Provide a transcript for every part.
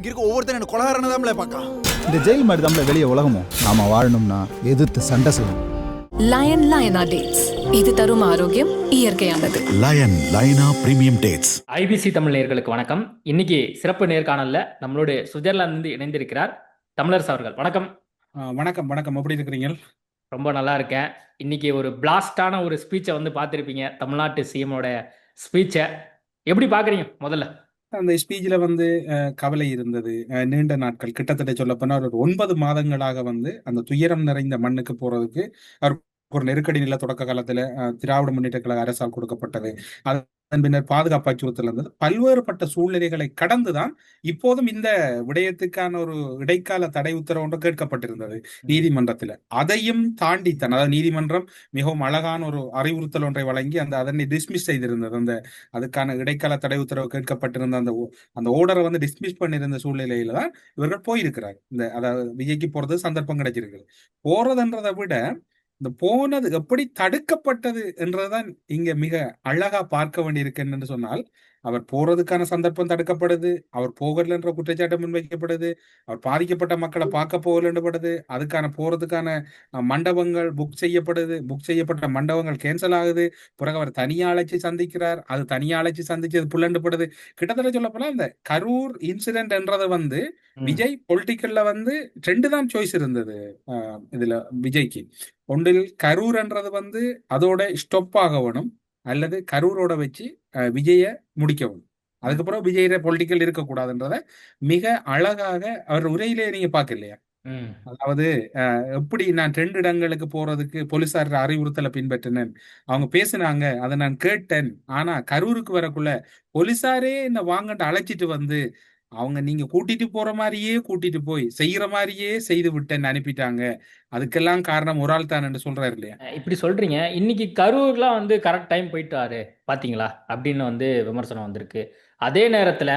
இங்க இருக்க ஒவ்வொருத்தரும் என்ன கொலகாரனை தான் பார்க்க. இந்த ஜெயில் மாதிரி தான் வெளியே உலகமும் நாம வாழணும்னா எதிர்த்து சண்டை செய்யணும். லயன் லயனா டேட்ஸ், இது தரும் ஆரோக்கியம் இயற்கையானது. லயன் லயனா பிரீமியம் டேட்ஸ். ஐபிசி தமிழ் நேயர்களுக்கு வணக்கம். இன்னைக்கு சிறப்பு நேர்காணல்ல நம்மளோட சுவிட்சர்லாந்து இணைந்திருக்கிறார் தமிழரசு அவர்கள். வணக்கம். வணக்கம் வணக்கம். எப்படி இருக்கிறீங்க? ரொம்ப நல்லா இருக்கேன். இன்னைக்கு ஒரு பிளாஸ்டான ஒரு ஸ்பீச்சை வந்து பார்த்துருப்பீங்க, தமிழ்நாட்டு சிஎமோட ஸ்பீச்சை. எப்படி பார்க்குறீங்க? முதல்ல அந்த ஸ்பீச்ல கவலை இருந்தது. நீண்ட நாட்கள், கிட்டத்தட்ட சொல்லப்போனா ஒரு 9 மாதங்களாக அந்த துயரம் நிறைந்த மண்ணுக்கு போறதுக்கு அவர் ஒரு நெருக்கடி நில தொடக்க காலத்துல திராவிட முன்னேற்ற கழக அரசால் கொடுக்கப்பட்டது. அதன் பின்னர் பாதுகாப்பு அச்சுறுத்தல் இருந்தது. பல்வேறுபட்ட சூழ்நிலைகளை கடந்துதான் இப்போதும் இந்த விடயத்துக்கான ஒரு இடைக்கால தடை உத்தரவு ஒன்று கேட்கப்பட்டிருந்தது நீதிமன்றத்துல. அதையும் தாண்டித்தான், அதாவது நீதிமன்றம் மிகவும் அழகான ஒரு அறிவுறுத்தல் ஒன்றை வழங்கி அதனை டிஸ்மிஸ் செய்திருந்தது. அதுக்கான இடைக்கால தடை உத்தரவு கேட்கப்பட்டிருந்த அந்த ஓர்டரை டிஸ்மிஸ் பண்ணியிருந்த சூழ்நிலையில தான் இவர்கள் போயிருக்கிறார். அதாவது விஜய்க்கு போறது சந்தர்ப்பம் கிடைச்சிருக்கு. போறதுன்றதை விட இந்த போனது எப்படி தடுக்கப்பட்டது என்றதுதான் இங்க மிக அழகா பார்க்க வேண்டியிருக்கு. என்று சொன்னால், அவர் போறதுக்கான சந்தர்ப்பம் தடுக்கப்படுது, அவர் போகல என்ற குற்றச்சாட்டு முன்வைக்கப்படுது, அவர் பாதிக்கப்பட்ட மக்களை பார்க்க போகலப்படுது, அதுக்கான போறதுக்கான மண்டபங்கள் புக் செய்யப்பட்ட மண்டபங்கள் கேன்சல் ஆகுது. பிறகு அவர் தனியா அழைச்சி சந்திக்கிறார், அது தனியா அழைச்சி சந்திச்சு அது புல்லண்டுப்படுது. கிட்டத்தட்ட சொல்ல போனா இந்த கரூர் இன்சிடென்ட் என்றதை விஜய் பொலிட்டிக்கல்ல 2 தான் சாய்ஸ் இருந்தது இதுல விஜய்க்கு. ஒன்றில் கரூர் என்றது அதோட ஸ்டொப் ஆகணும், அல்லது கரூரோட வச்சு விஜய முடிக்கவும். அதுக்கப்புறம் விஜய பொலிட்டிக்கல் இருக்கக்கூடாதுன்றத மிக அழகாக அவர் உரையிலே நீங்க பாக்கலையா? அதாவது எப்படி நான் 2 இடங்களுக்கு போறதுக்கு போலீசார் அறிவுறுத்தலை பின்பற்றினேன், அவங்க பேசினாங்க, அதை நான் கேட்டேன். ஆனா கரூருக்கு வரக்குள்ள போலீசாரே என்ன வாங்கட்டு அழைச்சிட்டு அவங்க நீங்க கூட்டிட்டு போற மாதிரியே கூட்டிட்டு போய் செய்யற மாதிரியே செய்து விட்டேன்னு அனுப்பிட்டாங்க. அதுக்கெல்லாம் காரணம் ஒரு ஆள் தான் என்று சொல்றாரு இல்லையா? இப்படி சொல்றீங்க. இன்னைக்கு கரூர்லாம் கரெக்ட் டைம் போயிட்டாரு பாத்தீங்களா அப்படின்னு விமர்சனம் வந்திருக்கு. அதே நேரத்துல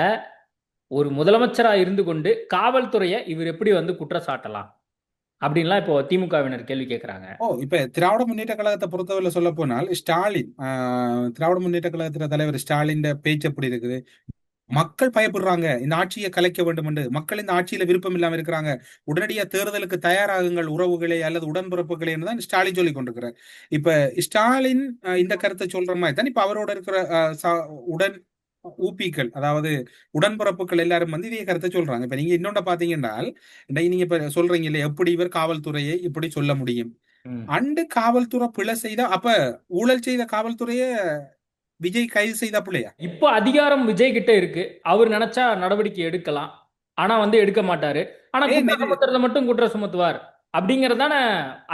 ஒரு முதலமைச்சரா இருந்து கொண்டு காவல்துறையை இவர் எப்படி குற்றம் சாட்டலாம் அப்படின்லாம் இப்போ திமுகவினர் கேள்வி கேட்கிறாங்க. இப்ப திராவிட முன்னேற்ற கழகத்தை பொறுத்தவரை சொல்ல போனால் ஸ்டாலின், திராவிட முன்னேற்ற கழகத்தின் தலைவர் ஸ்டாலின் பேச்சு எப்படி இருக்குது? மக்கள் பயப்படுறாங்க, இந்த ஆட்சியை கலைக்க வேண்டும் என்று. மக்கள் இந்த ஆட்சியில விருப்பம் இல்லாம இருக்கிறாங்க, உடனடியா தேர்தலுக்கு தயாராகுங்கள் உறவுகளே அல்லது உடன்பிறப்புகளே தான் ஸ்டாலின் சொல்லி கொண்டிருக்கிறார். இப்ப ஸ்டாலின் இந்த கருத்தை சொல்ற மாதிரி தான் இப்ப அவரோட இருக்கிற உடன் ஊப்பிகள், அதாவது உடன்பிறப்புகள் எல்லாரும் இதே கருத்தை சொல்றாங்க. இப்ப நீங்க இன்னொன்று பாத்தீங்கன்னா, நீங்க இப்ப சொல்றீங்க இல்லையா, எப்படி இவர் காவல்துறையை இப்படி சொல்ல முடியும்? அண்டு காவல்துறை பிழை செய்தா அப்ப ஊழல் செய்த காவல்துறையை விஜய் கைது செய்தா பிள்ளையா? இப்போ அதிகாரம் விஜய் கிட்ட இருக்கு, அவர் நினைச்சா நடவடிக்கை எடுக்கலாம், ஆனா எடுக்க மாட்டாரு. ஆனா குற்றத்தை மட்டும் குற்றம் சுமத்துவார் அப்படிங்கறதான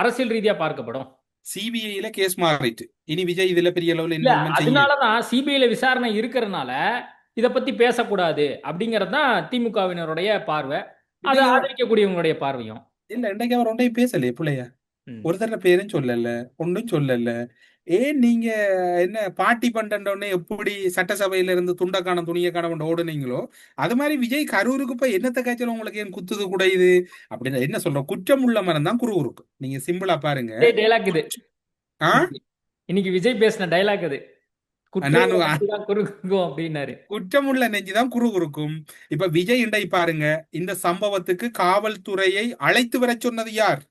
அரசியல் ரீதியா பார்க்கப்படும். சிபிஐல கேஸ் மாறிட்டு இனி விஜய் இதுல பெரிய அளவுல அதனாலதான் சிபிஐல விசாரணை இருக்கிறதுனால இத பத்தி பேசக்கூடாது அப்படிங்கறதுதான் திமுகவினருடைய பார்வை, அதை ஆதரிக்கக்கூடியவங்களுடைய பார்வையும். இல்ல, இன்னைக்கு அவர் ஒன்றையும் பேசலையே பிள்ளையா, ஒருத்தர பேரும் சொல்லல, ஒன்றும் சொல்லல. ஏன் நீங்க என்ன பாட்டி பண்டோடனே எப்படி சட்டசபையில இருந்து துண்டக்கான துணியக்கான ஓடுனீங்களோ அது மாதிரி விஜய் கரூருக்கு போய் என்னத்த காய்ச்சல் உங்களுக்கு ஏன் குத்துது கூட இது அப்படின்னு என்ன சொல்றோம்? குற்றம் உள்ள மரம் தான் குருவுருக்கு. நீங்க சிம்பிளா பாருங்க. இன்னைக்கு விஜய் பேசின டைலாக் அது, குற்றமுள்ள நெஞ்சுதான் குறுகுறுக்கும். இப்ப விஜய் இண்டை பாருங்க, இந்த சம்பவத்துக்கு காவல்துறையை அழைத்து வர சொன்னது யார்,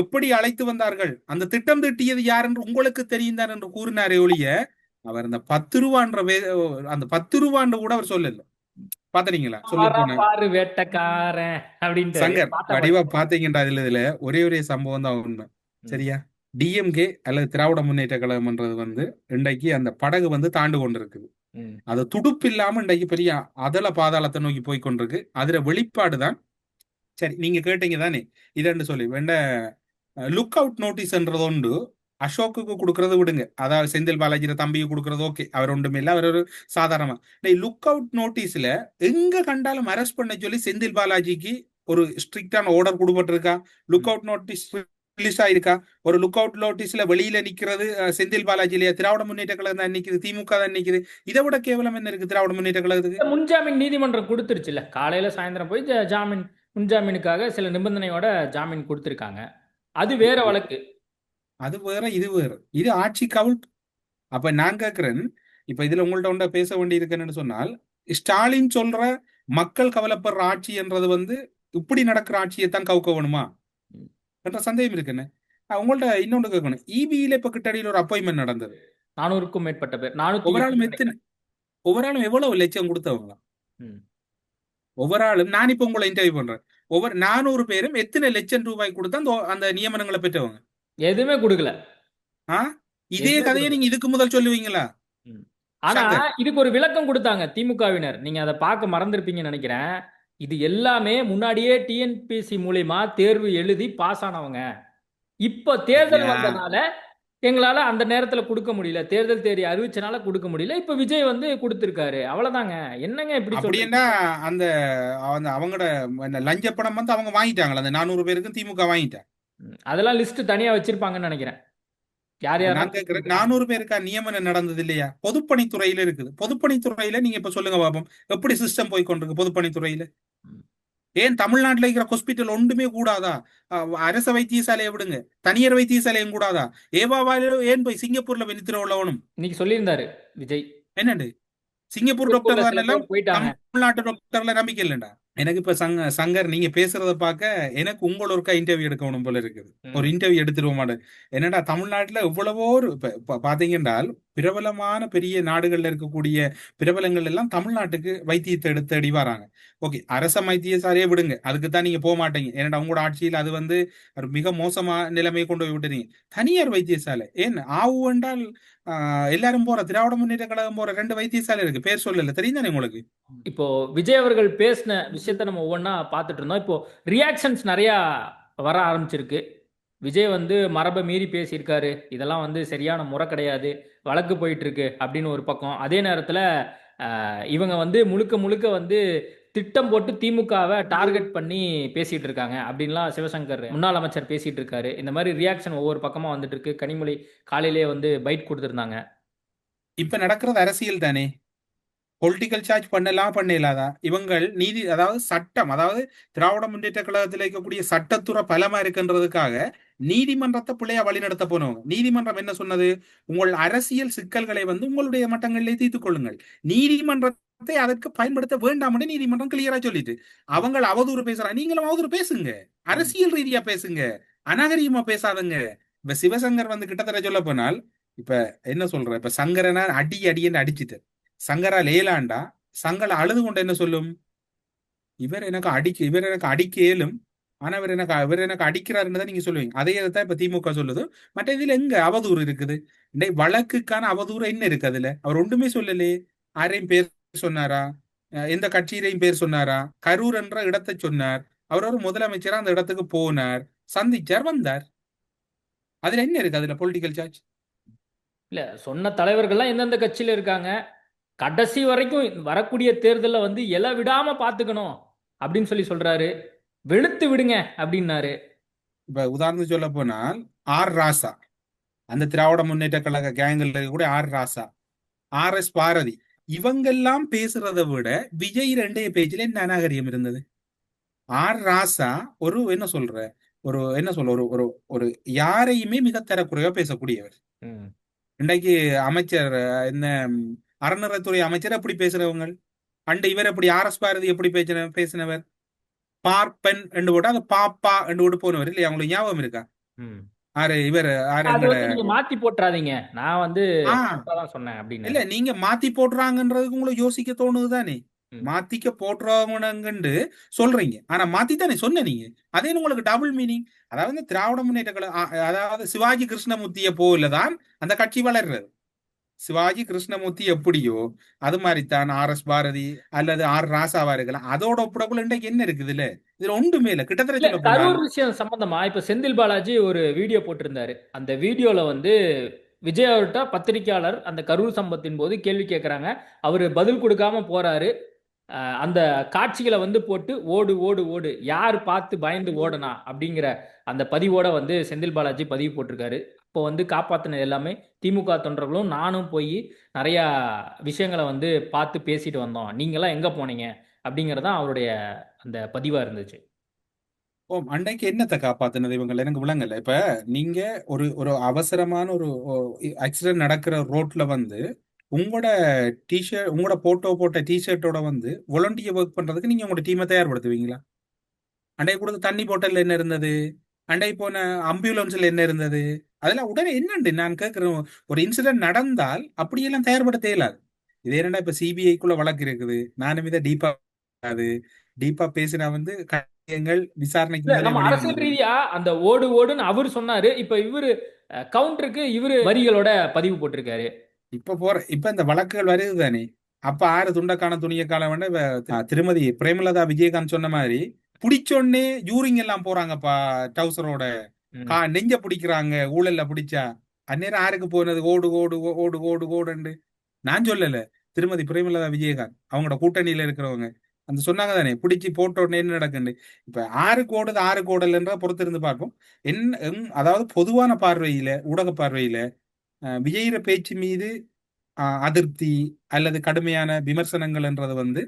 எப்படி அழைத்து வந்தார்கள், அந்த திட்டம் திட்டியது யார் என்று உங்களுக்கு தெரியும் தான் என்று கூறினாரே ஒழிய அவர் அந்த 10 ரூபான்ற அந்த 10 ரூபான்னு கூட அவர் சொல்லல. பாத்தீங்களா? சங்கர் வடிவா பாத்தீங்கன்னா இதுல ஒரே சம்பவம் தான் உண்மை. சரியா? டிஎம்கே அல்லது திராவிட முன்னேற்ற கழகம்ன்றது இன்றைக்கு அந்த படகு தாண்டு கொண்டிருக்குது. அது துடுப்பு இல்லாம இன்றைக்கு பெரிய அதல பாதாளத்தை நோக்கி போய் கொண்டிருக்கு. அதுல வெளிப்பாடுதான். சரி, நீங்க கேட்டீங்க தானே இதன்னு சொல்லி வேண்ட லுக் அவுட் நோட்டீஸ்ன்றது உண்டு. அசோக்குக்கு கொடுக்கறது விடுங்க, அதாவது செந்தில் பாலாஜி தம்பிக்கு கொடுக்கறது ஓகே, அவர் ஒன்றுமே இல்லை, அவர் ஒரு சாதாரணமா. லுக் அவுட் நோட்டீஸ்ல எங்க கண்டாலும் அரெஸ்ட் பண்ண சொல்லி செந்தில் பாலாஜிக்கு ஒரு ஸ்ட்ரிக்டான ஆர்டர் கொடுக்கப்பட்டிருக்கா? லுக் அவுட் நோட்டீஸ் ரிலீஸ் ஆயிருக்கா? ஒரு லுக் அவுட் நோட்டீஸ்ல வெளியில நிக்கிறது செந்தில் பாலாஜி இல்லையா? திராவிட முன்னேற்ற கழகம் தான் நிக்குது, திமுக தான் நிக்குது. இதை விட கேவலம் என்ன இருக்கு திராவிட முன்னேற்ற கழகத்துக்கு? முன்ஜாமீன் நீதிமன்றம் கொடுத்துருச்சுல்ல, காலையில சாயந்தரம் போய் ஜாமீன் முன்ஜாமீனுக்காக சில நிபந்தனையோட ஜாமீன் கொடுத்திருக்காங்க. அது வேற வழக்கு, அது வேற, இது வேற. இது ஆட்சி கவுல். அப்ப நான் கேட்கிறேன், இப்ப இதுல உங்கள்ட்ட பேச வேண்டி இருக்குன்னு சொன்னால், ஸ்டாலின் சொல்ற மக்கள் கவலைப்படுற ஆட்சி என்றது வந்து இப்படி நடக்கிற ஆட்சியை தான் கவுக்க வேணுமா ம். என்ற சந்தேகம் இருக்குன்னு. உங்கள்ட்ட இன்னொன்று கேட்கணும். இபியில இப்ப கிட்டடியில் ஒரு அப்பாயின்மெண்ட் நடந்தது. 400க்கும் மேற்பட்ட பேர் ஒவ்வொரு 408 ஆளும் நினைக்கிறேன். ஒவ்வொரு ஆளும் எவ்வளவு லட்சம் கொடுத்தவங்க? ம். ஒவ்வொரு ஆளும் நான் இப்ப உங்களை இன்டர்வியூ பண்றேன். ஒவ்வொரு 400 பேரும் எத்தனை லட்சம் ரூபாய் கொடுத்து அந்த நியமனங்களை பெற்றவங்க? எதுவுமே கொடுக்கல. ஆ இதே எதுவுமே கதையை கொடுக்கல. நீங்க இதுக்கு முதல் சொல்லுவீங்களா? ம். ஆனா சங்கர் இதுக்கு ஒரு விளக்கம் கொடுத்தாங்க திமுகவினர். நீங்க அதை பார்க்க மறந்திருப்பீங்கன்னு நினைக்கிறேன். இது எல்லாமே முன்னாடியே டிஎன்பிஎஸ்சி மூலியமா தேர்வு எழுதி பாஸ் ஆனவங்க. இப்ப தேர்தல் ஐயா, வந்தனால எங்களால அந்த நேரத்துல கொடுக்க முடியல. தேர்தல் தேதி அறிவிச்சனால கொடுக்க முடியல. இப்ப விஜய் வந்து கொடுத்திருக்காரு. அவ்வளவுதாங்க. என்னங்க இப்படி அப்படி சொல்றீங்க? என்ன அந்த அவங்களோட லஞ்ச பணம் வந்து அவங்க வாங்கிட்டாங்களா? அந்த 400 பேருக்கு திமுக வாங்கிட்டாங்க. அதெல்லாம் லிஸ்ட் தனியா வச்சிருப்பாங்கன்னு நினைக்கிறேன். யார் நான் யாரெல்லாம் கேட்கிறேன், கொடுத்திருக்காங்க. 400 பேருக்கா நியமனம் நடந்தது இல்லையா? பொதுப்பணித்துறையில இருக்குது. பொதுப்பணித்துறையில நீங்க இப்ப சொல்லுங்க பாப்போம், எப்படி சிஸ்டம் போய் கொண்டிருக்கு பொதுப்பணித்துறையில? ம். ஏன் தமிழ்நாட்டுல இருக்கிற ஹாஸ்பிட்டல் ஒன்றுமே கூடாதா? அரச வைத்தியசாலையை விடுங்க, தனியார் வைத்தியசாலையும் கூடாதா? ஏவாவால ஏன் போய் சிங்கப்பூர்ல போய் நித்திர உள்ளவனும் இன்னைக்கு சொல்லியிருந்தாரு விஜய். என்னண்டு? சிங்கப்பூர் சிங்கப்பூர்ல டாக்டர் சில எல்லாம் பேர் போயிட்டாங்க. தமிழ்நாட்டு டாக்டர்ல நம்பிக்கை இல்லைண்டா. எனக்கு இப்ப சங்கர் நீங்க பேசுறத பார்க்க எனக்கு உங்களோருக்கா இன்டர்வியூ எடுக்கணும் போல இருக்குது. ஒரு ம். இன்டர்வியூ எடுத்துருவோம் மாட்டேன். என்னடா தமிழ்நாட்டுல எவ்வளவோ பாத்தீங்கன்றால் பிரபலமான பெரிய நாடுகள்ல இருக்கக்கூடிய பிரபலங்கள் எல்லாம் தமிழ்நாட்டுக்கு வைத்தியத்தை எடுத்து அடி வராங்க. ஓகே, அரச வைத்தியசாலையே விடுங்க, அதுக்கு தான் நீங்க போக மாட்டீங்க. ஏன்னா உங்களோட ஆட்சியில் அது வந்து ஒரு மிக மோசமா நிலைமையை கொண்டு போய் விட்டுறீங்க. தனியார் வைத்தியசாலை ஏன் ஆவு என்றால் எல்லாரும் போற திராவிட முன்னேற்ற கழகம் போற 2 வைத்தியசாலை இருக்கு, பேர் சொல்லல, தெரியும் தானே உங்களுக்கு? இப்போ விஜய் அவர்கள் பேசின விஷயத்த நம்ம ஒவ்வொன்றா பார்த்துட்டு இருந்தோம். இப்போ ரியாக்ஷன்ஸ் நிறையா வர ஆரம்பிச்சிருக்கு. விஜய் வந்து மரபை மீறி பேசியிருக்காரு. இதெல்லாம் வந்து சரியான முறை கிடையாது. வழக்கு போயிட்டு இருக்கு அப்படின்னு ஒரு பக்கம். அதே நேரத்தில் இவங்க வந்து முழுக்க முழுக்க வந்து திட்டம் போட்டு திமுகவை டார்கெட் பண்ணி பேசிட்டு இருக்காங்க அப்படின்லாம் சிவசங்கர் முன்னாள் அமைச்சர் பேசிட்டு இருக்காரு. இந்த மாதிரி ரியாக்ஷன் ஒவ்வொரு பக்கமா வந்துட்டு இருக்கு. கனிமொழி காலையிலேயே வந்து பைட் கொடுத்துருந்தாங்க. இப்ப நடக்கிறது அரசியல் தானே. பொலிட்டிக்கல் சார்ஜ் பண்ணலாம் பண்ணலாதா? இவங்கள் நீதி, அதாவது சட்டம், அதாவது திராவிட முன்னேற்ற கழகத்தில் இருக்கக்கூடிய சட்டத்துறை பலமா இருக்குன்றதுக்காக நீதிமன்றத்தை பிள்ளையா வழிநடத்த போனவங்க. நீதிமன்றம் என்ன சொன்னது? உங்கள் அரசியல் சிக்கல்களை வந்து உங்களுடைய மட்டங்களிலே தீர்த்துக் கொள்ளுங்கள், நீதிமன்றத்தை அதற்கு பயன்படுத்த வேண்டாம்னு நீதிமன்றம் கிளியரா சொல்லிட்டு அவங்க அவதூறு பேசுறாங்க. நீங்களும் அவதூறு பேசுங்க, அரசியல் ரீதியா பேசுங்க, அநாகரிகமா பேசாதுங்க. இப்ப சிவசங்கர் வந்து கிட்டத்தட்ட சொல்ல போனால், இப்ப என்ன சொல்ற, இப்ப சங்கரனா அடி அடின்னு அடிச்சுட்டு சங்கரால் ஏலாண்டா சங்கரை அழுது கொண்டு என்ன சொல்லும்? இவர் எனக்கு அடிக்க இயலும், ஆனா இவர் எனக்கு அடிக்கிறாருன்னு தான் நீங்க சொல்லுவீங்க. அதே தான் இப்ப திமுக சொல்லுது. மற்ற இதுல எங்க அவதூறு இருக்குது? வழக்குக்கான அவதூறு என்ன இருக்கு அதுல? அவர் ஒன்றுமே சொல்லலையே. யாரையும் பேர் சொன்னாரா? எந்த கட்சியிலையும் பேர் சொன்னாரா? கரூர் என்ற இடத்தை சொன்னார். அவர் ஒரு முதலமைச்சரா அந்த இடத்துக்கு போனார், சந்திச்சார், வந்தார். அதுல என்ன இருக்கு? அதுல பொலிட்டிக்கல் சார்ஜ் இல்ல, சொன்ன தலைவர்கள்லாம் எந்தெந்த கட்சியில இருக்காங்க, கடைசி வரைக்கும் வரக்கூடிய தேர்தலில் வந்து எலை விடாம பார்த்துக்கணும் அப்படின்னு சொல்றாரு. வெளுத்து விடுங்க அப்படின்னாரு. இப்ப உதாரணத்துக்கு சொல்ல போனால் ஆர் ராசா, அந்த திராவிட முன்னேற்ற கழக கேங்கில் இருக்கக்கூடிய ஆர் ராசா, ஆர் எஸ் பாரதி, இவங்கெல்லாம் பேசுறதை விட விஜய் 2 பேஜ்ல என்ன அநாகரியம் இருந்தது? ஆர் ராசா ஒரு என்ன சொல்ற, ஒரு என்ன சொல்ற, ஒரு ஒரு ஒரு யாரையுமே மிக தரக்குறைவா பேசக்கூடியவர். ம். இன்றைக்கு அமைச்சர் என்ன அறநிலைத்துறை அமைச்சர் எப்படி பேசுறவங்க, அண்ட் இவர் எப்படி ஆர் எஸ் பாரதி எப்படி பேசினவர்? பார்ப்பன் என்று போட்டு அது பாப்பா என்று போட்டு போனவர் இல்லையா? உங்களுக்கு ஞாபகம் இருக்கா? ம். ஆரு இவர் ஆரு அது எங்கட வந்து நீங்க மாத்தி போட்டுறாதீங்க. நான் வந்து ஆ கரெக்டா தான் சொன்னேன் அப்படின்னு. இல்ல, நீங்க மாத்தி போடுறாங்கன்றதுக்கு உங்களுக்கு யோசிக்க தோணுது தானே? ம். மாத்திக்க போடுறவங்கன்னு சொல்றீங்க, ஆனா மாத்தி தானே சொன்ன நீங்க. அதே உங்களுக்கு டபுள் மீனிங். அதாவது திராவிட முன்னேற்ற கழகம், அதாவது சிவாஜி கிருஷ்ணமூர்த்தியை போலதான் அந்த கட்சி வளர்றது. சிவாஜி கிருஷ்ணமூர்த்தி எப்படியோ அது மாதிரித்தான் ஆர் எஸ் பாரதி அல்லது ஆர் ராசாவா இருக்கலாம். அதோட ஒப்பிடக்குள்ள இன்றைக்கு என்ன இருக்குது? இதுல ஒன்றுமே இல்ல. கிட்டத்தட்ட இல்ல, சொல்ல போனால் கரூர் விஷயம் சம்பந்தமா இப்ப செந்தில் பாலாஜி ஒரு வீடியோ போட்டிருந்தாரு. அந்த வீடியோல வந்து விஜய் அவர்கிட்ட பத்திரிக்கையாளர் அந்த கரூர் சம்பவத்தின் போது கேள்வி கேட்கறாங்க. அவரு பதில் கொடுக்காம போறாரு. அந்த காட்சிகளை வந்து போட்டு ஓடு ஓடு ஓடு, யார் பார்த்து பயந்து ஓடனா அப்படிங்கிற அந்த பதிவோட வந்து செந்தில் பாலாஜி பதிவு போட்டிருக்காரு. இப்போ வந்து காப்பாத்தினது எல்லாமே திமுக தொண்டர்களும் நானும் போய் நிறையா விஷயங்களை வந்து பார்த்து பேசிட்டு வந்தோம். நீங்களாம் எங்க போனீங்க அப்படிங்கறதான் அவருடைய அந்த பதிவா இருந்துச்சு. ஓ, அன்னைக்கு என்னத்தை காப்பாத்தினது இவங்க? எனக்கு விளங்கல. இப்ப நீங்க ஒரு ஒரு அவசரமான ஒரு ஆக்சிடென்ட் நடக்கிற ரோட்ல வந்து உங்களோட டிஷர்ட், உங்களோட போட்டோ போட்ட டிஷர்ட்டோட வந்து volunteer ஒர்க் பண்றதுக்கு நீங்க உங்களோட டீமை தயார்படுத்துவீங்களா? அண்டை கொடுத்த தண்ணி போட்டல்ல என்ன இருந்தது? அண்டை போன அம்புலன்ஸ்ல என்ன இருந்தது? அதெல்லாம் உடனே என்னண்டு நான் கேட்கிறேன். ஒரு இன்சிடென்ட் நடந்தால் அப்படியெல்லாம் தயார்படுத்த இயலாது. இதே என்னடா இப்ப சிபிஐக்குள்ள வழக்கு இருக்குது. நானும் இதை டீப்பா பேசினா வந்து காரியங்கள் விசாரணைக்கு இல்ல முதலே நம்ம அரசியல் வெளிவந்துடும். ரீதியா அந்த ஓடுன்னு அவர் சொன்னாரு. இப்ப இவரு கவுண்டருக்கு இவரு வரிகளோட பதிவு போட்டிருக்காரு. இப்ப இந்த வழக்குகள் வருது தானே. அப்ப ஆறு துண்டக்கான துணியக்கான வேண்ட திருமதி பிரேமலதா விஜயகாந்த் சொன்ன மாதிரி பிடிச்சோடனே யூரிங் எல்லாம் போறாங்கப்பா டவுசரோட. ம். நெஞ்ச பிடிக்கிறாங்க ஊழல்ல பிடிச்சா. அந்நேரம் ஆருக்கு போனது ஓடு ஓடு ஓடு ஓடு ஓடுண்டு. நான் சொல்லல, திருமதி பிரேமலதா விஜயகாந்த் அவங்களோட கூட்டணியில இருக்கிறவங்க அந்த சொன்னாங்க தானே, பிடிச்சி போட்ட உடனே என்ன நடக்குன்னு. இப்ப ஆறுக்கு ஓடுது ஆறுக்கு ஓடலன்ற பொறுத்திருந்து பார்ப்போம். அதாவது பொதுவான பார்வையில, ஊடக பார்வையில விஜயிற பேச்சு மீது அதிருப்தி அல்லது கடுமையான விமர்சனங்கள்ன்றது வந்து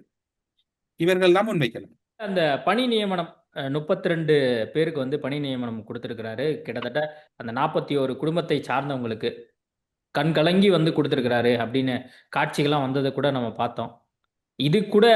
இவர்கள் தான் முன்வைக்கலாம். அந்த பணி நியமனம் 32 பேருக்கு வந்து பணி நியமனம் கொடுத்திருக்கிறாரு. கிட்டத்தட்ட அந்த 41 குடும்பத்தை சார்ந்தவங்களுக்கு கண் கலங்கி வந்து கொடுத்திருக்கிறாரு அப்படின்னு காட்சிகள்லாம் வந்ததை கூட நம்ம பார்த்தோம். இது கூட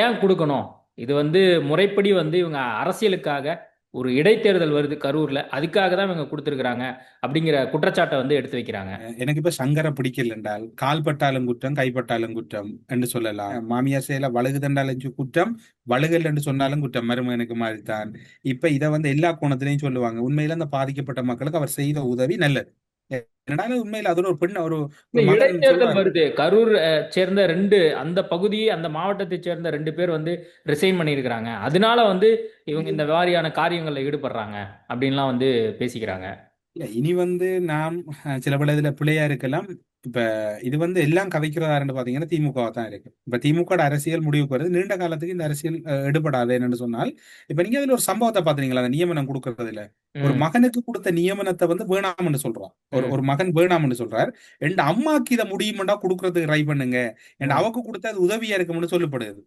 ஏன் கொடுக்கணும்? இது வந்து முறைப்படி வந்து இவங்க அரசியலுக்காக ஒரு இடைத்தேர்தல் வருது கரூர்ல, அதுக்காக தான் இவங்க கொடுத்திருக்கிறாங்க அப்படிங்கிற குற்றச்சாட்டை வந்து எடுத்து வைக்கிறாங்க. எனக்கு இப்ப சங்கரை பிடிக்கல என்றால் கால் பட்டாலும் குற்றம் கைப்பட்டாலும் குற்றம் என்று சொல்லலாம். மாமியார் செயல வழுகுதண்டாலும் குற்றம், வழுகல் என்று சொன்னாலும் குற்றம், மருமகனுக்கு மாதிரிதான். இப்ப இதை வந்து எல்லா கோணத்திலையும் சொல்லுவாங்க. உண்மையில அந்த பாதிக்கப்பட்ட மக்களுக்கு அவர் செய்த உதவி நல்லது. என்னடா உண்மையில அது ஒரு பெண் ஒரு இந்த மகன் இடைத்தேர்தல் சொல்றாரு. வருது. கரூர் சேர்ந்த அந்த பகுதி அந்த மாவட்டத்தை சேர்ந்த 2 பேர் வந்து ரிசைன் பண்ணியிருக்கிறாங்க. அதனால வந்து இவங்க இந்த மாதிரியான காரியங்கள்ல ஈடுபடுறாங்க அப்படின்லாம் வந்து பேசிக்கிறாங்க. இல்ல இனி வந்து நாம் சில பல இதுல பிள்ளையா இருக்கலாம். இப்ப இது வந்து எல்லாம் கதைக்கிறதாருன்னு பாத்தீங்கன்னா திமுகவா தான் இருக்கு. இப்ப திமுக அரசியல் முடிவுக்கு வருது. நீண்ட காலத்துக்கு இந்த அரசியல் எடுபடாது என்னன்னு சொன்னால், இப்ப நீங்க அதுல ஒரு சம்பவத்தை பாத்தீங்களா, அந்த நியமனம் கொடுக்கறதுல ஒரு மகனுக்கு கொடுத்த நியமனத்தை வந்து வேணாம்னு சொல்றான். ஒரு மகன் வேணாம்னு சொல்றார். என் அம்மாக்கு இதை முடியுமெண்டா கொடுக்கறதுக்கு ட்ரை பண்ணுங்க, என் அவக்கு கொடுத்தா அது உதவியா இருக்கும்னு சொல்லப்படுது.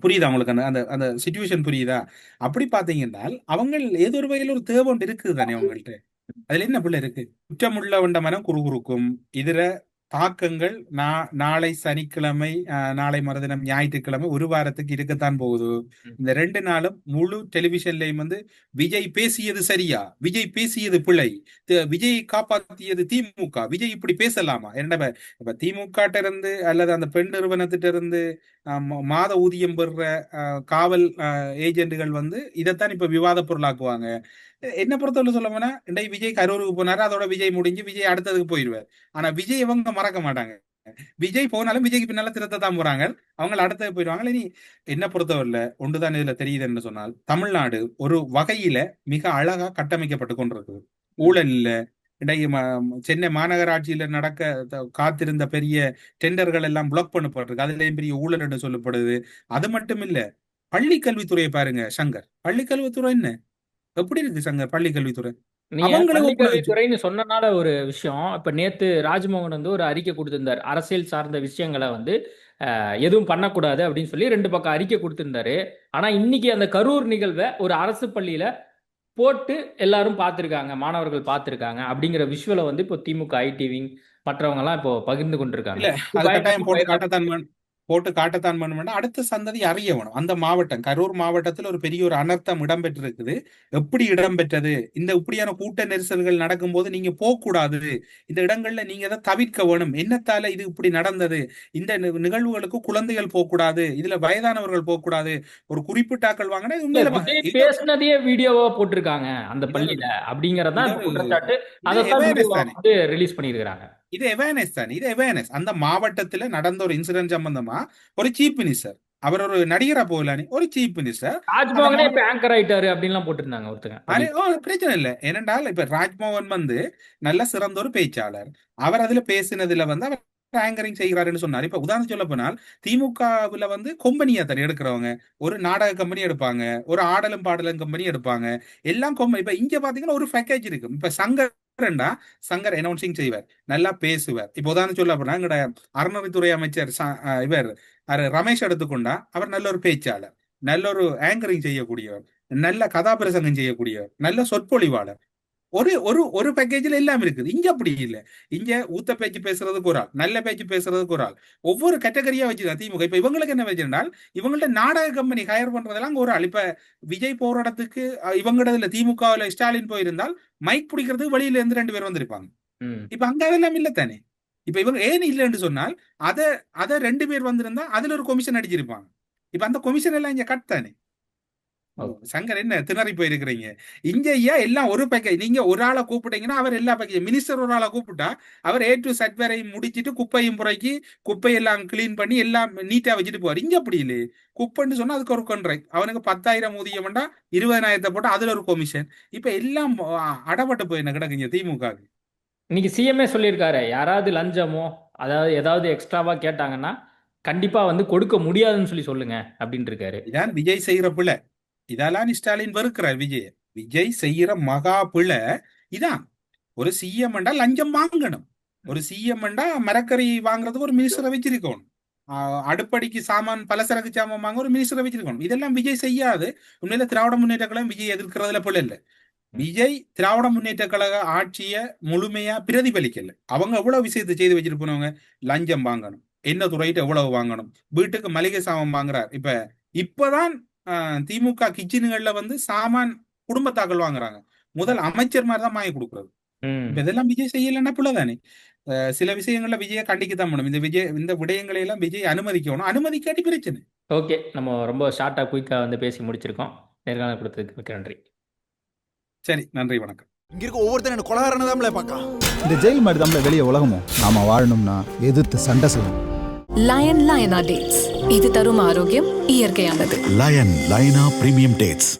புரியுதா உங்களுக்கு? அந்த அந்த அந்த சிச்சுவேஷன் புரியுதா? அப்படி பாத்தீங்கன்னா அவங்க ஏதோ ஒரு வகையில் ஒரு தேவை ஒன்று இருக்குது தானே அவங்கள்ட்ட. அதுல என்ன பிள்ளை இருக்கு? குற்றமுள்ளவண்ட மனம் குறுகுறுக்கும். இதுல தாக்கங்கள் நாளை சனிக்கிழமை, நாளை மறுதினம் ஞாயிற்றுக்கிழமை, ஒரு வாரத்துக்கு இருக்கத்தான் போகுது. இந்த 2 நாளும் முழு டெலிவிஷன்லயும் வந்து விஜய் பேசியது சரியா, விஜய் பேசியது பிழை, விஜய் காப்பாற்றியது திமுக, விஜய் இப்படி பேசலாமா? என்ன இப்ப திமுக இருந்து அல்லது அந்த பெண் நிறுவனத்திட்ட இருந்து மாத ஊதியம் பெறுற காவல் ஏஜென்ட்டுகள் வந்து இதைத்தான் இப்ப விவாத பொருளாக்குவாங்க. என்ன பொறுத்தவரை சொல்ல போனா, இன்றைக்கு விஜய் கரூருக்கு போனாரு, அதோட விஜய் முடிஞ்சு விஜய் அடுத்ததுக்கு போயிடுவார். ஆனா விஜய் இவங்க மறக்க மாட்டாங்க. விஜய் போனாலும் விஜய்க்கு பின்னால திருத்தத்தான் போறாங்க, அவங்க அடுத்தது போயிடுவாங்க. இனி என்ன பொறுத்தவரையில ஒன்றுதான் இதுல தெரியுதுன்னு சொன்னால், தமிழ்நாடு ஒரு வகையில மிக அழகா கட்டமைக்கப்பட்டு கொண்டிருக்கு. ஊழல் இல்ல. இன்றைக்கு சென்னை மாநகராட்சியில நடக்க காத்திருந்த பெரிய டெண்டர்கள் எல்லாம் பிளாக் பண்ணப்பட்டிருக்கு. அதுலயும் பெரிய ஊழல் என்று சொல்லப்படுது. அது மட்டும் இல்ல, பள்ளி கல்வித்துறையை பாருங்க சங்கர். பள்ளி கல்வித்துறை என்ன எப்படி இருக்கு சங்கர்? பள்ளி கல்வித்துறை நீங்க பள்ளிக்கல்வித்துறைன்னு சொன்னனால ஒரு விஷயம். இப்ப நேத்து ராஜ்மோகன் வந்து ஒரு அறிக்கை கொடுத்திருந்தார். அரசியல் சார்ந்த விஷயங்களை வந்து எதுவும் பண்ணக்கூடாது அப்படின்னு சொல்லி 2 பக்கம் அறிக்கை கொடுத்திருந்தாரு. ஆனா இன்னைக்கு அந்த கரூர் நிகழ்வை ஒரு அரசு பள்ளியில போட்டு எல்லாரும் பார்த்திருக்காங்க, மாணவர்கள் பார்த்திருக்காங்க அப்படிங்கிற விஷுவலை வந்து இப்போ திமுக ஐடி விங் மற்றவங்க எல்லாம் இப்போ பகிர்ந்து கொண்டிருக்காங்க. இல்ல அது கட்டாயம் போட்டு காட்டத்தான் பண்ணும். அடுத்த சந்ததி அறிய வேணும். அந்த மாவட்டம் கரூர் மாவட்டத்தில் ஒரு பெரிய ஒரு அனர்த்தம் இடம்பெற்றிருக்குது. எப்படி இடம்பெற்றது? இந்த இப்படியான கூட்ட நெரிசல்கள் நடக்கும்போது நீங்க போகக்கூடாது. இந்த இடங்கள்ல நீங்க அதை தவிர்க்க வேணும். என்னத்தால இது இப்படி நடந்தது? இந்த நிகழ்வுகளுக்கு குழந்தைகள் போகக்கூடாது, இதுல வயதானவர்கள் போகக்கூடாது. ஒரு குறிப்பிட்ட ஆக்கள் வாங்கினா பேசினதையே வீடியோவா போட்டிருக்காங்க அந்த பள்ளியில அப்படிங்கறதான் குற்றச்சாட்டு. அதை ரிலீஸ் பண்ணிருக்காங்க. இது அவேர்னஸ் தான். இது அவேர்னஸ். அந்த மாவட்டத்துல நடந்த ஒரு இன்சிடென்ட் சம்பந்தமா ஒரு சீஃப் மினிஸ்டர், அவர் ஒரு நடிகரா போகலானே, ஒரு சீஃப் மினிஸ்டர் ராஜ்மோகனே இப்ப ஆங்கர் ஆயிட்டாரு அப்படின்லாம் போட்டிருந்தாங்க ஒருத்தங்க. பிரச்சனை இல்லை. ஏனென்றால் இப்ப ராஜ்மோகன் வந்து நல்ல சிறந்த ஒரு பேச்சாளர். அவர் அதுல பேசினதுல வந்து அவர் ஆங்கரிங் செய்கிறாருன்னு சொன்னார். இப்ப உதாரணம் சொல்ல போனால் திமுகவுல வந்து கொம்பனியா தனி எடுக்கிறவங்க, ஒரு நாடக கம்பெனி எடுப்பாங்க, ஒரு ஆடலும் பாடலும் கம்பெனி எடுப்பாங்க, எல்லாம் இப்ப இங்க பாத்தீங்கன்னா ஒரு பேக்கேஜ் இருக்கு. இப்ப சங்கர் அனௌன்சிங் செய்வார், நல்லா பேசுவார். இப்ப உதாரணம் சொல்ல போனா எங்கட அறநிலைத்துறை அமைச்சர் இவர் ரமேஷ் எடுத்துக்கொண்டா, அவர் நல்ல ஒரு பேச்சாளர், நல்ல ஒரு ஆங்கரிங் செய்யக்கூடியவர், நல்ல கதாபிரசங்கம் செய்யக்கூடியவர், நல்ல சொற்பொழிவாளர். ஒரு ஒரு ஒரு பேக்கேஜ்ல எல்லாம் இருக்குது. இங்க அப்படி இல்ல. இங்க ஊத்த பேச்சு பேசுறதுக்கு ஒரு ஆள், நல்ல பேச்சு பேசுறதுக்கு ஒரு ஆள், ஒவ்வொரு கேட்டகரியா வச்சுதான் திமுக. இப்ப இவங்களுக்கு என்ன வச்சிருந்தால், இவங்கள்ட்ட நாடக கம்பெனி ஹையர் பண்றதெல்லாம் ஒரு ஆள். இப்ப விஜய் போற இடத்துக்கு இவங்கடதுல திமுகவில் ஸ்டாலின் போயிருந்தால் மைக் பிடிக்கிறதுக்கு வெளியில இருந்து 2 பேர் வந்திருப்பாங்க. இப்ப அங்க அதெல்லாம் இல்ல தானே. இப்ப இவங்க ஏன் இல்லைன்னு சொன்னால், அத அத 2 பேர் வந்திருந்தா அதுல ஒரு கொமிஷன் அடிச்சிருப்பாங்க. இப்ப அந்த கொமிஷன் எல்லாம் இங்க கட் தானே. சங்கர் என்ன திணறி போயிருக்கிறீங்க? இங்க ஐயா எல்லாம் ஒரு பேக்கேஜ். நீங்க ஒரு ஆளை கூப்பிட்டீங்கன்னா அவர் எல்லா பேக்கேஜ். மினிஸ்டர் ஒரு ஆளை கூப்பிட்டா அவர் A to Z வரையும் முடிச்சிட்டு குப்பையும் புறக்கி குப்பையெல்லாம் கிளீன் பண்ணி எல்லாம் நீட்டா வச்சுட்டு போவார். இங்க அப்படி இல்லையே. குப்பைன்னு சொன்னா அதுக்கு ஒரு கான்ட்ராக்ட். அவனுக்கு 10,000 ஊதியம் வேண்டா 20,000 போட்டா அதுல ஒரு கொமிஷன். இப்ப எல்லாம் அடப்பட்டு போய் என்ன கிடக்குங்க திமுக. இன்னைக்கு சிஎம்ஏ சொல்லியிருக்காரு, யாராவது லஞ்சமோ அதாவது ஏதாவது எக்ஸ்ட்ராவா கேட்டாங்கன்னா கண்டிப்பா வந்து கொடுக்க முடியாதுன்னு சொல்லுங்க அப்படின்னு இருக்காரு. இதான் விஜய் செய்யற பிள்ளை. இதெல்லாம் ஸ்டாலின் வெறுக்கிறார் விஜய். விஜய் செய்யற மகா பிள்ளை இதான். ஒரு சிஎம் லஞ்சம் வாங்கணும். ஒரு சிஎம் மரக்கறி வாங்குறதுக்கு ஒரு மினிஸ்டரை வச்சிருக்கணும். அடுப்படிக்கு சாமான் பலசரக்கு சாமான் வாங்க ஒரு மினிஸ்டரை வச்சிருக்கணும். இதெல்லாம் விஜய் செய்யாது. உண்மையில திராவிட முன்னேற்ற கழகம் விஜய் எதிர்க்கிறதுல பிள்ளை இல்லை. விஜய் திராவிட முன்னேற்ற கழக ஆட்சியை முழுமையா பிரதிபலிக்கல. அவங்க எவ்வளவு விஷயத்தை செய்து வச்சுட்டு போனவங்க. லஞ்சம் வாங்கணும், என்ன துறையிட்டு எவ்வளவு வாங்கணும், வீட்டுக்கு மளிகை சாமான் வாங்குறார். இப்பதான் திமுக கிச்சனுகள்ல வந்து சாமான் குடும்பத்தாக்கள் வாங்குறாங்க. முதல் அமைச்சர் மாதிரி தான் வாங்கி கொடுக்குறது. இதெல்லாம் விஜய் செய்யலன்னா பிள்ளைதானே. சில விஷயங்கள்ல விஜய கண்டிக்கத்தான் முடியும். இந்த விடயங்களை எல்லாம் விஜய் அனுமதிக்கணும். அனுமதிக்காட்டி பிரச்சனை. ஓகே, நம்ம ரொம்ப ஷார்ட்டா குயிக்கா வந்து பேசி முடிச்சிருக்கோம். நேர்காணல் கொடுத்ததுக்கு மிக்க நன்றி. சரி, நன்றி, வணக்கம். இங்க இருக்க ஒவ்வொருத்தரும் என்ன கொலகாரனை தான் பார்க்கலாம். இந்த ஜெயில் மாதிரி தான் வெளியே உலகமும். நாம வாழணும்னா எதிர்த்து சண்டை செய்யணும். லயன் லயனா டேட்ஸ். இது தரும் ஆரோக்கியம் இயற்கையானது. லயன் லைனா பிரீமியம் டேட்ஸ்.